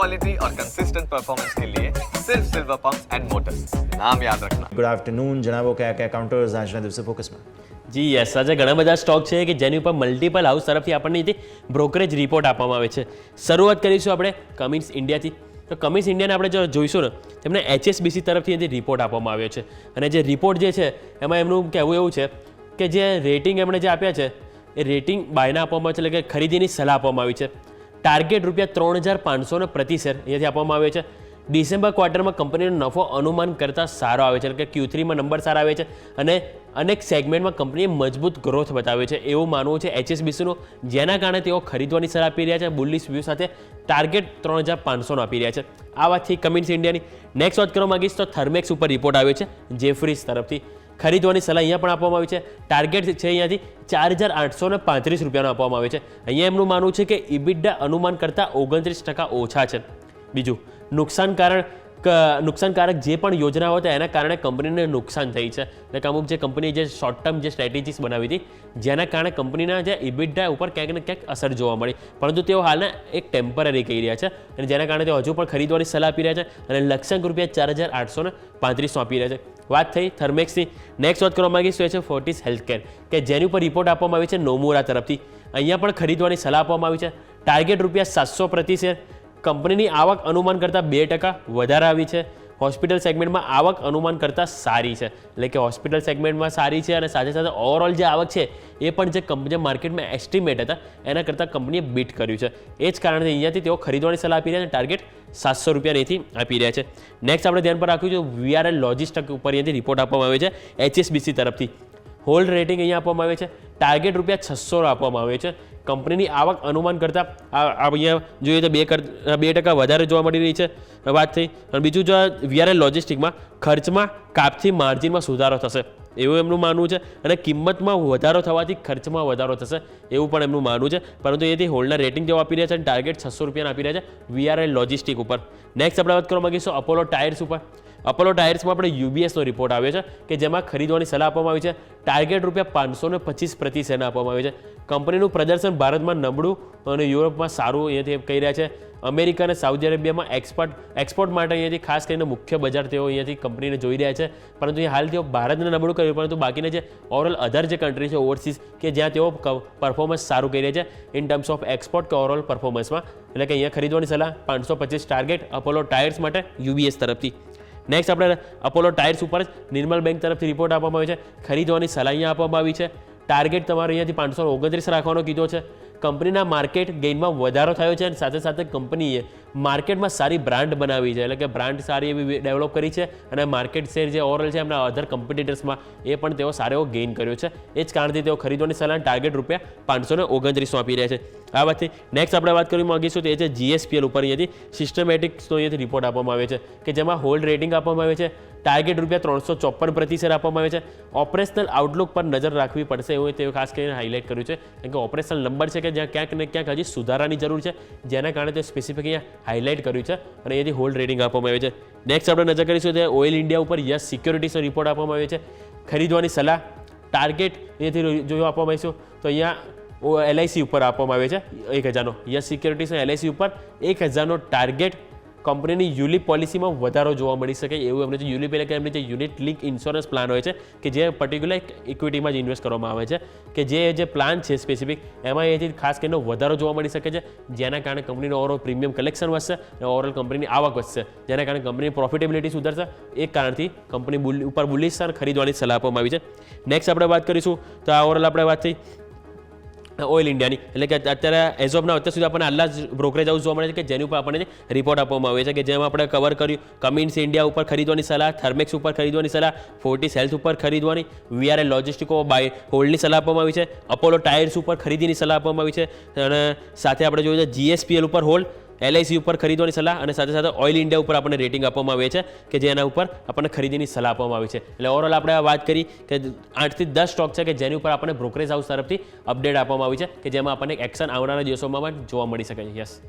Quality और consistent performance के लिए सिर्फ सिल्वर पंप्स एंड मोटर्स, नाम याद रखना। Good afternoon. જણાવો કયા કયા કાઉન્ટર્સ આજના દિવસે ફોકસમાં? જી યસ, આજે ઘણા બધા સ્ટોક છે કે જેની ઉપર મલ્ટિપલ હાઉસ તરફથી આપણને બ્રોકરેજ રિપોર્ટ આપવામાં આવે છે. શરૂઆત કરીશું આપણે કમિન્સ ઇન્ડિયાથી. તો કમિન્સ ઇન્ડિયાને આપણે જો જોઈશું ને, તેમને HSBC તરફથી રિપોર્ટ આપવામાં આવ્યો છે. અને જે રિપોર્ટ જે છે એમાં એમનું કહેવું એવું છે કે જે રેટિંગ એમણે જે આપ્યા છે એ રેટિંગ બાયના આપવામાં આવે છે, એટલે કે ખરીદીની સલાહ આપવામાં આવી છે. ટાર્ગેટ ₹3,500 પ્રતિ શેર અહીંયાથી આપવામાં આવે છે. ડિસેમ્બર ક્વાર્ટરમાં કંપનીનો નફો અનુમાન કરતાં સારો આવે છે, એટલે કે Q3માં નંબર સારા આવે છે અને અનેક સેગમેન્ટમાં કંપનીએ મજબૂત ગ્રોથ બતાવ્યો છે એવું માનવું છે HSBCનું, જેના કારણે તેઓ ખરીદવાની સલાહ આપી રહ્યા છે. બુલિશ વ્યૂ સાથે ટાર્ગેટ 3,500 આપી રહ્યા છે. આ વાતથી કમિન્સ ઇન્ડિયાની. નેક્સ્ટ વાત કરવા માંગીશ તો થર્મેક્સ ઉપર રિપોર્ટ આવ્યો છે જેફરીઝ તરફથી. ખરીદવાની સલાહ અહીંયા પણ આપવામાં આવી છે. ટાર્ગેટ છે અહીંયાથી ₹4,835 આપવામાં આવે છે. અહીંયા એમનું માનવું છે કે ઇબિડા અનુમાન કરતાં 29% ઓછા છે. બીજું, નુકસાનકારક જે પણ યોજનાઓ હતા એના કારણે કંપનીને નુકસાન થઈ છે. એટલે કે અમુક જે કંપની જે શોર્ટ ટર્મ જે સ્ટ્રેટેજીસ બનાવી હતી જેના કારણે કંપનીના જે ઇબિડા ઉપર ક્યાંક ને ક્યાંક અસર જોવા મળી, પરંતુ તેઓ હાલના એક ટેમ્પરરી કહી રહ્યા છે અને જેના કારણે તેઓ હજુ પણ ખરીદવાની સલાહ આપી રહ્યા છે અને લક્ષ્યાંક ₹4,835 આપી રહ્યા છે. વાત થઈ થર્મેક્સની. નેક્સ્ટ વાત કરવા માંગીશ તો એ છે ફોર્ટિસ હેલ્થકેર, કે જેની ઉપર રિપોર્ટ આપવામાં આવી છે નોમુરા તરફથી. અહીંયા પણ ખરીદવાની સલાહ આપવામાં આવી છે. ટાર્ગેટ ₹700 પ્રતિ શેર. કંપનીની આવક અનુમાન કરતાં 2% વધારે આવી છે. હોસ્પિટલ સેગમેન્ટમાં આવક અનુમાન કરતાં સારી છે, એટલે કે હોસ્પિટલ સેગમેન્ટમાં સારી છે અને સાથે સાથે ઓવરઓલ જે આવક છે એ પણ જે કંપની માર્કેટમાં એસ્ટિમેટ હતા એના કરતાં કંપનીએ બીટ કર્યું છે. એ જ કારણે અહીંયાથી તેઓ ખરીદવાની સલાહ આપી રહ્યા છે. ટાર્ગેટ ₹700 અહીંથી આપી રહ્યા છે. નેક્સ્ટ આપણે ધ્યાન પર રાખ્યું છે VRL લોજિસ્ટિક ઉપર અહીંયાથી રિપોર્ટ આપવામાં આવે છે HSBC તરફથી. હોલ્ડ રેટિંગ અહીંયા આપવામાં આવે છે. ટાર્ગેટ ₹600 આપવામાં આવે છે. કંપનીની આવક અનુમાન કરતાં અહીંયા જોઈએ તો 2% વધારે જોવા મળી રહી છે. વાત થઈ. અને બીજું જો VRL લોજિસ્ટિકમાં ખર્ચમાં કાપથી માર્જિનમાં સુધારો થશે એવું એમનું માનવું છે અને કિંમતમાં વધારો થવાથી ખર્ચમાં વધારો થશે એવું પણ એમનું માનવું છે. પરંતુ એથી હોલ્ડના રેટિંગ જેવો આપી રહ્યા છે અને ટાર્ગેટ ₹600 આપી રહ્યા છે VRL લોજિસ્ટિક ઉપર. નેક્સ્ટ આપણે વાત કરવા માંગીશું અપોલો ટાયર્સ ઉપર. અપોલો ટાયર્સમાં આપણે UBSનો રિપોર્ટ આવ્યો છે કે જેમાં ખરીદવાની સલાહ આપવામાં આવી છે. ટાર્ગેટ ₹525 પ્રતિ શેર આપવામાં આવે છે. કંપનીનું પ્રદર્શન ભારતમાં નબળું અને યુરોપમાં સારું અહીંયાથી કહી રહ્યા છે. અમેરિકા અને સાઉદી અરેબિયામાં એક્સપોર્ટ માટે અહીંયાથી ખાસ કરીને મુખ્ય બજાર તેઓ અહીંયાથી કંપનીને જોઈ રહ્યા છે. પરંતુ એ હાલ તેઓ ભારતને નબળું કર્યું, પરંતુ બાકીના જે ઓવરઓલ અધર જે કન્ટ્રી છે ઓવરસીઝ કે જ્યાં તેઓ પરફોર્મન્સ સારું કરી રહ્યા છે ઇન ટર્મ્સ ઓફ એક્સપોર્ટ કે ઓવરઓલ પરફોર્મન્સમાં, એટલે કે અહીંયા ખરીદવાની સલાહ 525 ટાર્ગેટ અપોલો ટાયર્સ માટે UBS તરફથી. નેક્સ્ટ આપણે અપોલો ટાયર્સ ઉપર જ નિર્મલ બેંક તરફથી રિપોર્ટ આપવામાં આવી છે. ખરીદવાની સલાહ અહીંયા આપવામાં આવી છે. ટાર્ગેટ તમારે અહીંયાથી 529 રાખવાનો કીધો છે. કંપનીના માર્કેટ ગેઇનમાં વધારો થયો છે અને સાથે સાથે કંપનીએ માર્કેટમાં સારી બ્રાન્ડ બનાવી છે, એટલે કે બ્રાન્ડ સારી એવી ડેવલપ કરી છે અને માર્કેટ શેર જે ઓવરઓલ છે એમના અધર કોમ્પિટિટર્સમાં એ પણ તેઓ સારો એવો ગેઇન કર્યો છે. એ જ કારણથી તેઓ ખરીદવાની સલાહ ટાર્ગેટ ₹529 આપી રહ્યા છે. આ વાતથી નેક્સ્ટ આપણે વાત કરી માંગીશું તો એ છે GSPL ઉપર. અહીંયાથી સિસ્ટમેટિક્સનો અહીંયાથી રિપોર્ટ આપવામાં આવે છે કે જેમાં હોલ્ડ રેટિંગ આપવામાં આવે છે. ટાર્ગેટ ₹354 પ્રતિ શેર આપવામાં આવે છે. ઓપરેશનલ આઉટલુક પર નજર રાખવી પડશે એવું તેઓ ખાસ કરીને હાઇલાઇટ કર્યું છે, કેમ કે ઓપરેશનલ નંબર છે કે જ્યાં ક્યાંક ને ક્યાંક હજી સુધારાની જરૂર છે, જેના કારણે તે સ્પેસિફિક અહીંયા હાઇલાઇટ કર્યું છે અને એથી હોલ્ડ રેટિંગ આપવામાં આવે છે. નેક્સ્ટ આપણે નજર કરીશું તે ઓઇલ ઇન્ડિયા ઉપર યસ સિક્યોરિટીઝનો રિપોર્ટ આપવામાં આવ્યો છે. ખરીદવાની સલાહ ટાર્ગેટ અહીંયાથી જો આપવામાં આવીશું તો અહીંયા LIC ઉપર આપવામાં આવે છે 1,000નો. યસ સિક્યોરિટીઝ LIC ઉપર 1,000નો ટાર્ગેટ. કંપનીની યુલિપ પોલિસીમાં વધારો જોવા મળી શકે એવું એમને જે યુલિપ એટલે કે એમની જે યુનિટ લિંક ઇન્સ્યોરન્સ પ્લાન હોય છે કે જે પર્ટિક્યુલર ઇક્વિટીમાં જ ઇન્વેસ્ટ કરવામાં આવે છે, કે જે પ્લાન છે સ્પેસિફિક એમાં એથી ખાસ કરીને વધારો જોવા મળી શકે છે, જેના કારણે કંપનીનો ઓવરઓલ પ્રીમિયમ કલેક્શન વધશે અને ઓવરઓલ કંપનીની આવક વધશે, જેના કારણે કંપનીની પ્રોફિટેબિલિટી સુધરશે. એ કારણથી કંપની ઉપર બુલિશ અને ખરીદવાની સલાહ આપવામાં આવી છે. નેક્સ્ટ આપણે વાત કરીશું તો આ ઓવરઓલ આપણે વાત થઈ ઓઇલ ઇન્ડિયાની, એટલે કે અત્યારે એઝ ઓફ નાઉ અત્યાર સુધી આપણને આટલા જ બ્રોકરેજ હાઉસ જોવા મળે છે કે જેની ઉપર આપણને રિપોર્ટ આપવામાં આવે છે, કે જેમાં આપણે કવર કર્યું કમિન્સ ઇન્ડિયા ઉપર ખરીદવાની સલાહ, થર્મેક્સ ઉપર ખરીદવાની સલાહ, ફોર્ટિસ હેલ્થ ઉપર ખરીદવાની, VRL લોજિસ્ટિકો બાય હોલ્ડની સલાહ આપવામાં આવી છે, અપોલો ટાયર્સ ઉપર ખરીદીની સલાહ આપવામાં આવી છે અને સાથે આપણે જોઈએ તો GSPL ઉપર હોલ્ડ, LIC ઉપર ખરીદવાની સલાહ અને સાથે સાથે ઓઇલ ઇન્ડિયા ઉપર આપણને રેટિંગ આપવામાં આવે છે કે જેના ઉપર આપણને ખરીદીની સલાહ આપવામાં આવી છે. એટલે ઓવરઓલ આપણે વાત કરી કે 8 થી 10 સ્ટોક છે કે જેની ઉપર આપણને બ્રોકરેજ હાઉસ તરફથી અપડેટ આપવામાં આવી છે કે જેમાં આપણને એક્શન આવનારા દિવસોમાં પણ જોવા મળી શકે છે. યસ.